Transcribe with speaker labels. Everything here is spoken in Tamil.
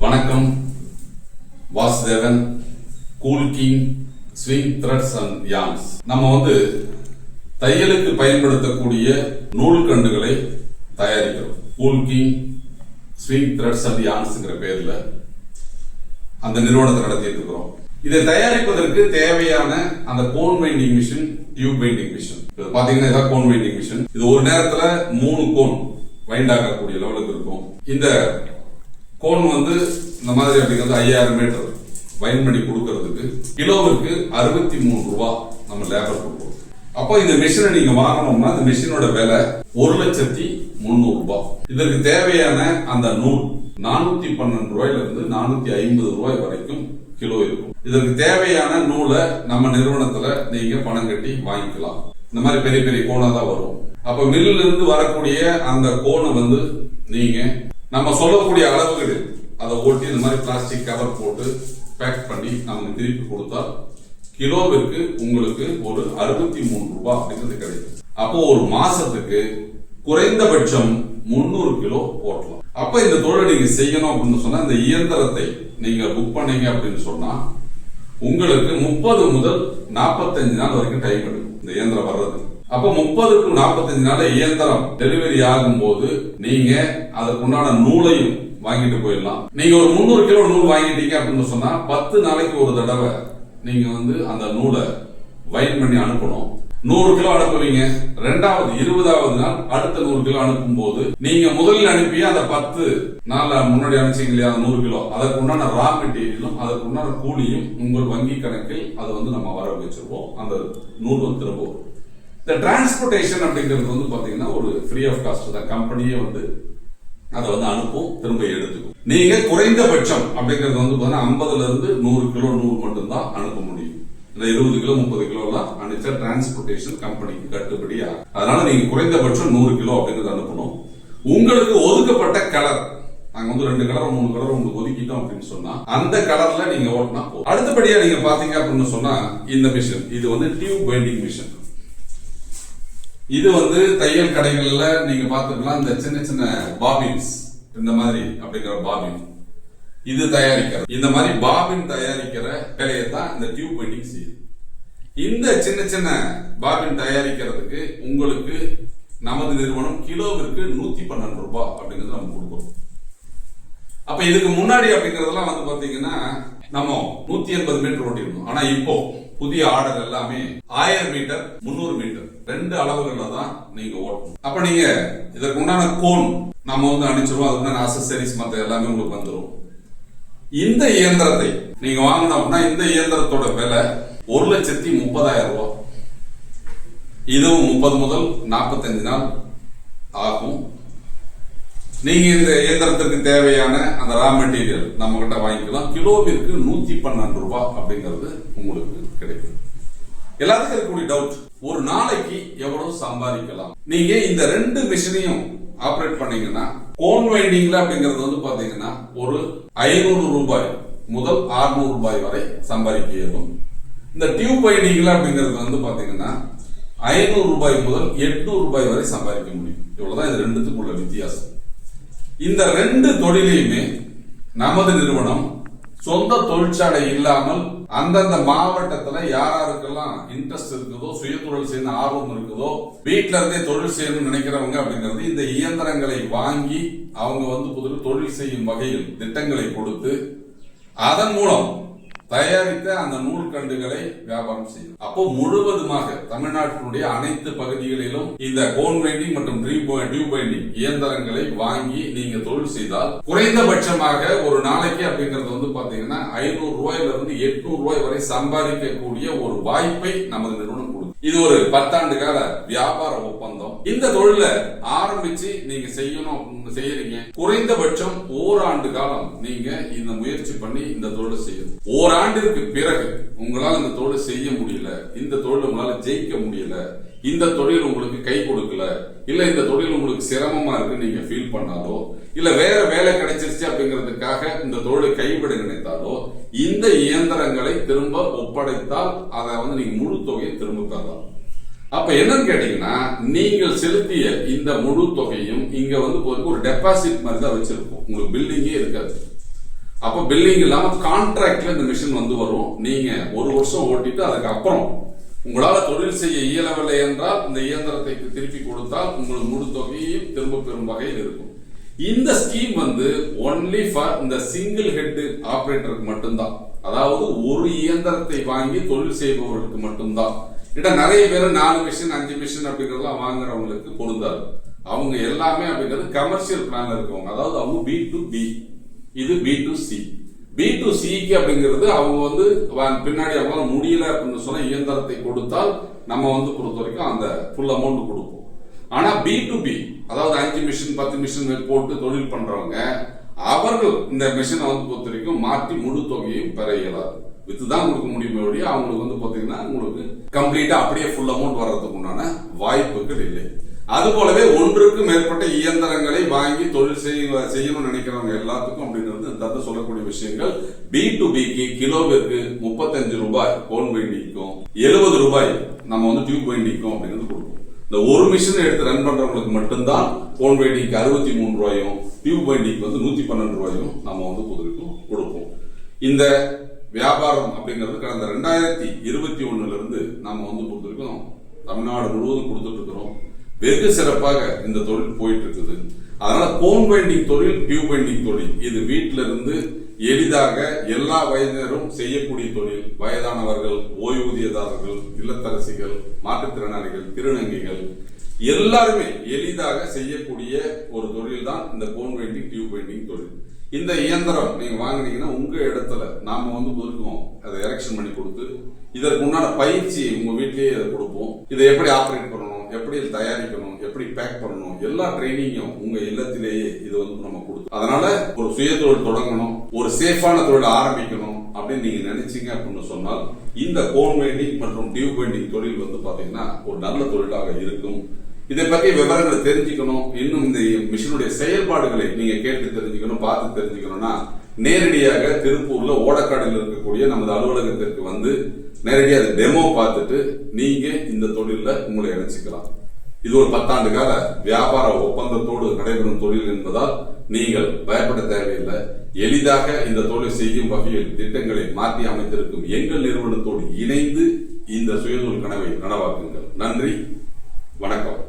Speaker 1: வணக்கம். Vasudevan, cool king swing threads and yarns. நம்ம தையலுக்கு பயன்படுத்தக்கூடிய நூல்கண்டுகளை தயாரிக்கிறோம். Cool king swing threads and யார்ன்ஸ்ங்கிற பேர்ல அந்த நிறுவனத்தை நடத்திட்டு இருக்கிறோம். இதை தயாரிப்பதற்கு தேவையான அந்த cone winding machine, tube winding machine. பாத்தீங்கன்னா இதான் கோன் வைண்டிங் மிஷின். இது ஒரு நேரத்துல 3 கோன் வைண்ட் ஆகக்கூடிய லெவலுக்கு இருக்கும். இந்த கோன் இந்த மாதிரி அப்படிங்கிறது 5000 மீட்டர் வைண்ட் பண்ணி கொடுக்கறதுக்கு கிலோவுக்கு 63 ரூபாய் நம்ம லேபர் கொடுப்போம். அப்போ இந்த மிஷினை நீங்க வாங்கணும்னா இந்த மிஷினோட விலை 1,300,000 ரூபாய். இதற்கு தேவையான அந்த நூல் 412 ரூபாயில இருந்து 450 ரூபாய் வரைக்கும் கிலோ இருக்கும். இதற்கு தேவையான நூலை நம்ம நிறுவனத்துல நீங்க பணம் கட்டி வாங்கிக்கலாம். இந்த மாதிரி பெரிய பெரிய கோணா தான் வரும். அப்ப மில்லில் இருந்து வரக்கூடிய அந்த கோணை நீங்க நம்ம சொல்லக்கூடிய அளவுகளில் அதை ஓட்டி இந்த மாதிரி பிளாஸ்டிக் கவர் போட்டு பேக் பண்ணி நமக்கு திருப்பி கொடுத்தா கிலோவிற்கு உங்களுக்கு ஒரு 63 ரூபாய் அப்படிங்கிறது கிடைக்கும். அப்போ ஒரு மாசத்துக்கு குறைந்தபட்சம் 300 கிலோ ஓட்டலாம். அப்ப இந்த தொழிலை நீங்க செய்யணும் அப்படின்னு சொன்னா இந்த இயந்திரத்தை நீங்க புக் பண்ணீங்க அப்படின்னு சொன்னா உங்களுக்கு 30 முதல் 45 நாள் வரைக்கும் டைம் எடுக்கும் இந்த இயந்திரம் வர்றது. அப்ப 30 to 45 நாள் இயந்திரம் டெலிவரி ஆகும் போது நீங்க அதற்குண்டான நூலையும் வாங்கிட்டு போயிடலாம். நீங்க ஒரு 300 கிலோ நூல் வாங்கிட்டீங்க அப்படின்னு சொன்னா 10 நாளைக்கு ஒரு தடவை நீங்க அந்த நூலை வைண்ட் பண்ணி அனுப்பணும். 100 கிலோ அனுப்புவீங்க. 20வது நாள் அடுத்த 100 கிலோ அனுப்பும் போது நீங்க முதலில் அனுப்பிய அந்த 10 நாள் முன்னாடி அனுப்பிச்சீங்க இல்லையா 100 கிலோ, அதற்கு உண்டான ரா மெட்டீரியலும் அதற்கு உண்டான கூலியும் உங்கள் வங்கி கணக்கில் அது நம்ம வர வச்சிருவோம். அந்த நூல் திரும்ப வரும். இந்த டிரான்ஸ்போர்டேஷன் அப்படிங்கிறது பாத்தீங்கன்னா ஒரு ஃப்ரீ ஆஃப் காஸ்ட் தான். கம்பெனியே அதை அனுப்பும், திரும்ப எடுத்துக்கும். நீங்க குறைந்தபட்சம் அப்படிங்கிறது 50ல இருந்து 100 கிலோ நூல் மட்டும்தான் அனுப்ப முடியும். 20 கிலோ 30 கிலோ எல்லாம் அனுப்பிச்சா டிரான்ஸ்போர்டேஷன் கம்பெனிக்கு கட்டுப்படி ஆகும். அதனால நீங்க குறைந்தபட்சம் 100 கிலோ அப்படிங்கிறது அனுப்பணும். உங்களுக்கு ஒதுக்கப்பட்ட கலர், நாங்க 2 கலர் 3 கலர் உங்களுக்கு ஒதுக்கிட்டோம் அப்படின்னு சொன்னா அந்த கலர்ல நீங்க ஓட்டினா போதும். அடுத்தபடியா நீங்க பாத்தீங்க அப்படின்னு சொன்னா இந்த மிஷின் இது டியூப் வைண்டிங் மிஷின். இது தையல் கடைகள்ல நீங்க பாத்துக்கலாம். இந்த சின்ன சின்ன பாபின்ஸ் இந்த மாதிரி அப்படிங்கிற பாபின் இது தயாரிக்கிற இந்த மாதிரி பாபின் தயாரிக்கிற வேலையை தான் இந்த டியூப் வைண்டிங் செய்யுது. இந்த சின்ன சின்ன பாபின் தயாரிக்கிறதுக்கு உங்களுக்கு நமது நிறுவனம் கிலோவிற்கு 112 ரூபாய் அப்படிங்கிறது நம்ம கொடுக்கிறோம். அப்ப இதுக்கு முன்னாடி அப்படிங்கறதெல்லாம் பாத்தீங்கன்னா நம்ம 180 மீட்டர் ஓட்டிருந்தோம். ஆனா இப்போ புதிய ஆர்டர் எல்லாமே 1000 மீட்டர் 300 மீட்டர் 2 அளவுகள்ல தான் நீங்க ஓட்டணும். அப்ப நீங்க இதற்கு உண்டான கோன் நம்ம அனுப்பிச்சிருவோம். அதுக்கு அசசரிஸ் மத்த எல்லாமே உங்களுக்கு வந்துடும். இந்த இயந்திரத்தை நீங்க வாங்கணும் அப்படின்னா இந்த இயந்திரத்தோட விலை 1,30,000 ரூபாய். இதுவும் 30 முதல் 45 நாள் ஆகும். நீங்க இந்த இயந்திரத்திற்கு தேவையான அந்த ரா மெட்டீரியல் நம்ம கிட்ட வாங்கிக்கலாம். கிலோவிற்கு 112 ரூபாய் அப்படிங்கிறது உங்களுக்கு கிடைக்கும். எல்லாத்துக்கும் இருக்கக்கூடிய டவுட், ஒரு நாளைக்கு எவ்வளவு சம்பாதிக்கலாம்? நீங்க இந்த 2 மிஷினையும் ஆபரேட் பண்ணீங்கன்னா கோன் வைண்டிங்ல அப்படிங்கிறது பாத்தீங்கன்னா ஒரு 500 ரூபாய் முதல் 600 ரூபாய் வரை சம்பாதிக்க இயலும். இந்த டியூப் வைண்டிங்ல அப்படிங்கிறது பாத்தீங்கன்னா 500 ரூபாய் முதல் 800 ரூபாய் வரை சம்பாதிக்க முடியும். இவ்வளவுதான் இது 2த்துக்குள்ள வித்தியாசம். இந்த 2 தொழிலையுமே நமது நிறுவனம் சொந்த தொழிற்சாலை இல்லாமல் அந்தந்த மாவட்டத்துல யாருக்கெல்லாம் இன்ட்ரெஸ்ட் இருக்குதோ, சுயதொழில் செய்ய ஆர்வம் இருக்குதோ, வீட்டுல இருந்தே தொழில் செய்யணும்னு நினைக்கிறவங்க அப்படிங்கிறது இந்த இயந்திரங்களை வாங்கி அவங்க புதிய தொழில் செய்யும் வகையில் திட்டங்களை கொடுத்து அதன் மூலம் தயாரித்த அந்த நூல்கண்டுகளை வியாபாரம் செய்யும். அப்போ முழுவதுமாக தமிழ்நாட்டினுடைய அனைத்து பகுதிகளிலும் இந்த கோன் வைண்டிங் மற்றும் டியூப் வைண்டிங் இயந்திரங்களை வாங்கி நீங்க தொழில் செய்தால் குறைந்தபட்சமாக ஒரு நாளைக்கு அப்படிங்கிறது பாத்தீங்கன்னா 500 ரூபாயில இருந்து 800 ரூபாய் வரை சம்பாதிக்கக்கூடிய ஒரு வாய்ப்பை நமது நிறுவனம் கொடுக்கும். இது ஒரு 10 ஆண்டு கால வியாபார ஒப்பந்தம். இந்த தொழிலை ஆரம்பிச்சு நீங்க செய்யறீங்க. குறைந்தபட்சம் ஓராண்டு காலம் நீங்க இந்த முயற்சி பண்ணி இந்த தொழிலை செய்யணும். ஓராண்டிற்கு பிறகு உங்களால் இந்த தொழிலை செய்ய முடியல, இந்த தொழில் உங்களால ஜெயிக்க முடியல, இந்த தொழில் உங்களுக்கு கை கொடுக்கல, இல்ல இந்த தொழில் உங்களுக்கு சிரமமா இருக்கு நீங்க ஃபீல் பண்ணாலோ, இல்ல வேற வேலை கிடைச்சிருச்சு அப்படிங்கிறதுக்காக இந்த தொழிலை கைவிட நினைத்தாலோ இந்த இயந்திரங்களை திரும்ப ஒப்படைத்தால் அதை நீங்க முழு தொகையை திரும்ப பெறலாம். அப்ப என்னன்னு கேட்டீங்கன்னா நீங்கள் செலுத்திய இந்த முழு தொகையும் இங்க ஒரு டெபாசிட் மாதிரி தான் வச்சிருப்போம். உங்களுக்கு பில்டிங்கே இருக்காது. அப்ப பில்லிங் இல்லாம கான்ட்ராக்ட்ல இந்த மிஷின் வந்து வரும். நீங்க ஒரு வருஷம் ஓட்டிட்டு அதுக்கப்புறம் உங்களால தொழில் செய்ய இயலவில்லை என்றால் இந்த இயந்திரத்தை திருப்பி கொடுத்தால் உங்களுக்கு முழு தொகையையும் திரும்ப பெறும் வகையில் இருக்கும். இந்த ஸ்கீம் வந்து ஒன்லி ஃபார் இந்த சிங்கிள் ஹெட் ஆபரேட்டருக்கு மட்டும்தான். அதாவது ஒரு இயந்திரத்தை வாங்கி தொழில் செய்பவர்களுக்கு மட்டும்தான். நிறைய பேர் 4 மிஷின் 5 மிஷின் அப்படிங்கறதெல்லாம் வாங்குறவங்களுக்கு பொருந்தாது. அவங்க எல்லாமே அப்படிங்கிறது கமர்ஷியல் பிளான் இருக்கவங்க. அதாவது அவங்க B2B, இது B2C. B2Cக்கு அப்படிங்கிறது அவங்க வந்து பின்னாடி அவங்களால முடியல அப்படின்னு சொன்னா இயந்திரத்தை கொடுத்தால் நம்ம வந்து பொறுத்த வரைக்கும் அந்த ஃபுல் அமௌண்ட் கொடுப்போம். ஆனா B2B, அதாவது 5 மிஷின் 10 மிஷின் போட்டு தொழில் பண்றவங்க அவர்கள் இந்த மிஷினை வந்து பொறுத்த வரைக்கும் மாற்றி முழு தொகையும் பெற இயலாது. வித்துதான் கொடுக்க முடியுமே ஒழிய அவங்களுக்கு வந்து பாத்தீங்கன்னா உங்களுக்கு கம்ப்ளீட்டா அப்படியே ஃபுல் அமௌண்ட் வர்றதுக்கு உண்டான வாய்ப்புகள் இல்லை. அது போலவே ஒன்றுக்கு மேற்பட்ட இயந்திரங்களை வாங்கி தொழில் செய்யணும்னு நினைக்கிறவங்க எல்லாத்துக்கும் அப்படிங்கிறது தத்து சொல்லக்கூடிய விஷயங்கள். B2Bக்கு கிலோவிற்கு 35 ரூபாய் கோன் வைண்டிங்கும் 70 ரூபாய் நம்ம வந்து டியூப் வைண்டிங்கும் அப்படிங்கிறது கொடுக்கும். இந்த ஒரு மிஷின் எடுத்து ரன் பண்றவங்களுக்கு மட்டும்தான் கோன் வைண்டிங்க்கு 63 ரூபாயும் டியூப் வைண்டிங் வந்து 112 ரூபாயும் நம்ம வந்து பொதுக்கும் கொடுப்போம். இந்த வியாபாரம் அப்படிங்கிறது கடந்த 2021 இருந்து நம்ம வந்து பொறுத்திருக்கோம் தமிழ்நாடு முழுவதும் கொடுத்துட்டு இருக்கிறோம். வெகு சிறப்பாக இந்த தொழில் போயிட்டு இருக்குது. அதனால கோன் வைண்டிங் தொழில், டியூப் வைண்டிங் தொழில் இது வீட்டில இருந்து எளிதாக எல்லா வயதினரும் செய்யக்கூடிய தொழில். வயதானவர்கள், ஓய்வூதியதாரர்கள், இல்லத்தரசிகள், மாற்றுத்திறனாளிகள், திருநங்கைகள் எல்லாருமே எளிதாக செய்யக்கூடிய ஒரு தொழில் தான் இந்த கோன் வைண்டிங் டியூப் வைண்டிங் தொழில். இந்த இயந்திரம் நீங்க வாங்கினீங்கன்னா உங்க இடத்துல நாம வந்து கொடுப்போம், அதை எரெக்ஷன் பண்ணி கொடுத்து இதற்கு உண்டான பயிற்சி உங்க வீட்லயே கொடுப்போம். இதை எப்படி ஆபரேட் பண்ணணும், எப்படி தயாரிக்கணும், எப்படி பேக் பண்ணணும், எல்லா ட்ரைனிங்கும் உங்க இல்லத்திலேயே இது வந்து நம்ம கொடுத்து. அதனால ஒரு சுய தொழில் தொடங்கணும், ஒரு சேஃபான தொழில் ஆரம்பிக்கணும் அப்படின்னு நீங்க நினைச்சீங்க அப்படின்னு சொன்னால் இந்த கோன் வைண்டிங் மற்றும் டியூப் வைண்டிங் தொழில் வந்து பாத்தீங்கன்னா ஒரு நல்ல தொழிலாக இருக்கும். இதை பற்றி விவரங்களை தெரிஞ்சுக்கணும், இன்னும் இந்த மிஷினுடைய செயல்பாடுகளை நீங்க கேட்டு தெரிஞ்சுக்கணும், பார்த்து தெரிஞ்சுக்கணும்னா நேரடியாக திருப்பூர்ல ஓடக்காடில் இருக்கக்கூடிய நமது அலுவலகத்திற்கு வந்து நேரடியாக டெமோ பார்த்துட்டு நீங்க இந்த தொழில உங்களை இணைச்சிக்கலாம். இது ஒரு 10 ஆண்டு கால வியாபார ஒப்பந்தத்தோடு நடைபெறும் தொழில் என்பதால் நீங்கள் பயப்பட தேவையில்லை. எளிதாக இந்த தொழில் செய்யும் வகையில் திட்டங்களை மாற்றி அமைத்திருக்கும் எங்கள் நிறுவனத்தோடு இணைந்து இந்த சுயதொழில் கனவை நனவாக்குங்கள். நன்றி, வணக்கம்.